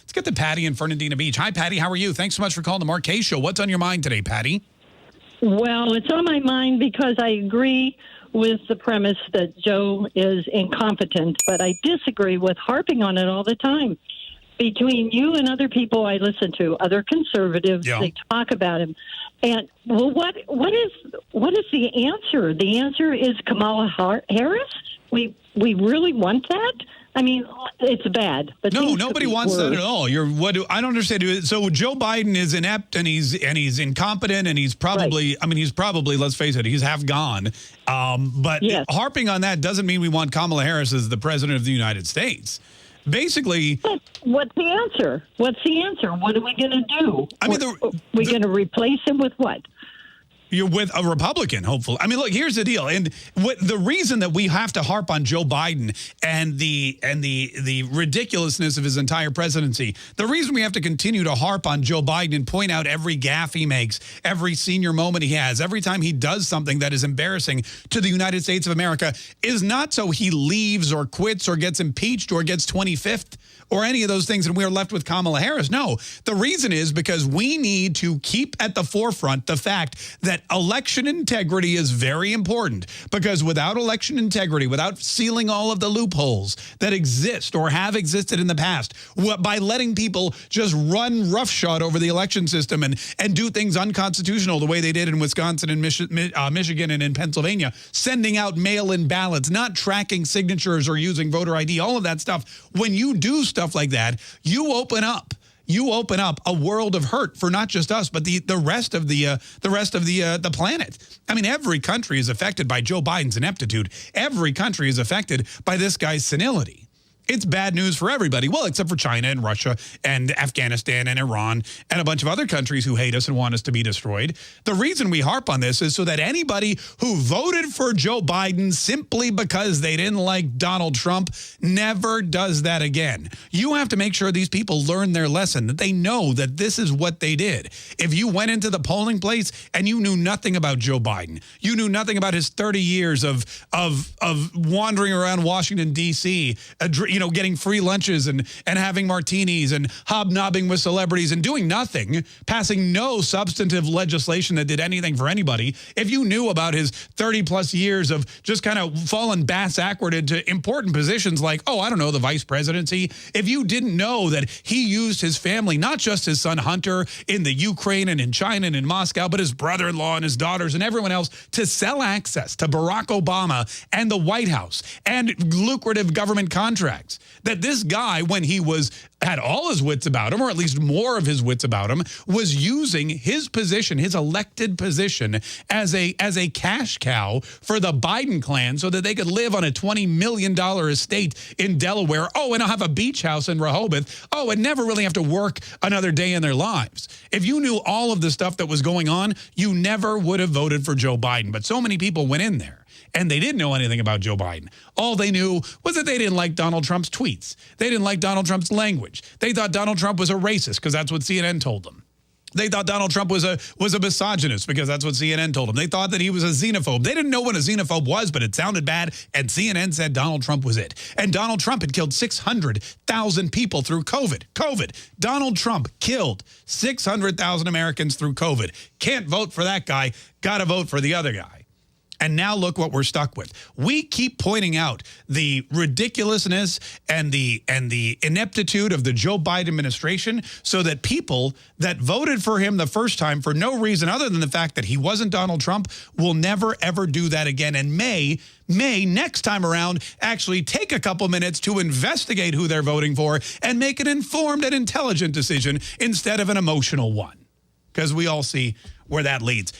Let's get to Patty in Fernandina Beach. Hi, Patty. How are you? Thanks so much for calling the Mark Kaye Show. What's on your mind today, Patty? Well, it's on my mind because I agree with the premise that Joe is incompetent, but I disagree with harping on it all the time. Between you and other people I listen to, other conservatives, They talk about him. And well, what is the answer? The answer is Kamala Harris. We really want that. I mean, it's bad. But no, nobody wants that at all. I don't understand. So Joe Biden is inept and he's incompetent and he's probably, right. I mean, he's probably, let's face it, he's half gone. But yes. Harping on that doesn't mean we want Kamala Harris as the president of the United States. Basically, what's the answer? What's the answer? What are we going to do? I mean, we're going to replace him with what? You're with a Republican, hopefully. I mean, look, here's the deal. And the reason that we have to harp on Joe Biden and the ridiculousness of his entire presidency, the reason we have to continue to harp on Joe Biden and point out every gaffe he makes, every senior moment he has, every time he does something that is embarrassing to the United States of America is not so he leaves or quits or gets impeached or gets 25th or any of those things and we are left with Kamala Harris. No, the reason is because we need to keep at the forefront the fact that election integrity is very important, because without election integrity, without sealing all of the loopholes that exist or have existed in the past, by letting people just run roughshod over the election system and do things unconstitutional the way they did in Wisconsin and Michigan and in Pennsylvania, sending out mail-in ballots, not tracking signatures or using voter ID, all of that stuff. When you do stuff like that, you open up a world of hurt for not just us, but the rest of the planet. I mean, every country is affected by Joe Biden's ineptitude. Every country is affected by this guy's senility. It's bad news for everybody. Well, except for China and Russia and Afghanistan and Iran and a bunch of other countries who hate us and want us to be destroyed. The reason we harp on this is so that anybody who voted for Joe Biden simply because they didn't like Donald Trump never does that again. You have to make sure these people learn their lesson, that they know that this is what they did. If you went into the polling place and you knew nothing about Joe Biden, you knew nothing about his 30 years of wandering around Washington, D.C., getting free lunches and having martinis and hobnobbing with celebrities and doing nothing, passing no substantive legislation that did anything for anybody. If you knew about his 30-plus years of just kind of falling bass-ackward into important positions like, oh, I don't know, the vice presidency, if you didn't know that he used his family, not just his son Hunter in the Ukraine and in China and in Moscow, but his brother-in-law and his daughters and everyone else to sell access to Barack Obama and the White House and lucrative government contracts. That this guy, when he had all his wits about him, or at least more of his wits about him, was using his position, his elected position, as a cash cow for the Biden clan so that they could live on a $20 million estate in Delaware. Oh, and I'll have a beach house in Rehoboth. Oh, and never really have to work another day in their lives. If you knew all of the stuff that was going on, you never would have voted for Joe Biden. But so many people went in there and they didn't know anything about Joe Biden. All they knew was that they didn't like Donald Trump's tweets. They didn't like Donald Trump's language. They thought Donald Trump was a racist because that's what CNN told them. They thought Donald Trump was a misogynist because that's what CNN told them. They thought that he was a xenophobe. They didn't know what a xenophobe was, but it sounded bad, and CNN said Donald Trump was it. And Donald Trump had killed 600,000 people through COVID. Donald Trump killed 600,000 Americans through COVID. Can't vote for that guy. Got to vote for the other guy. And now look what we're stuck with. We keep pointing out the ridiculousness and the ineptitude of the Joe Biden administration so that people that voted for him the first time for no reason other than the fact that he wasn't Donald Trump will never, ever do that again, and may next time around actually take a couple minutes to investigate who they're voting for and make an informed and intelligent decision instead of an emotional one. Because we all see where that leads.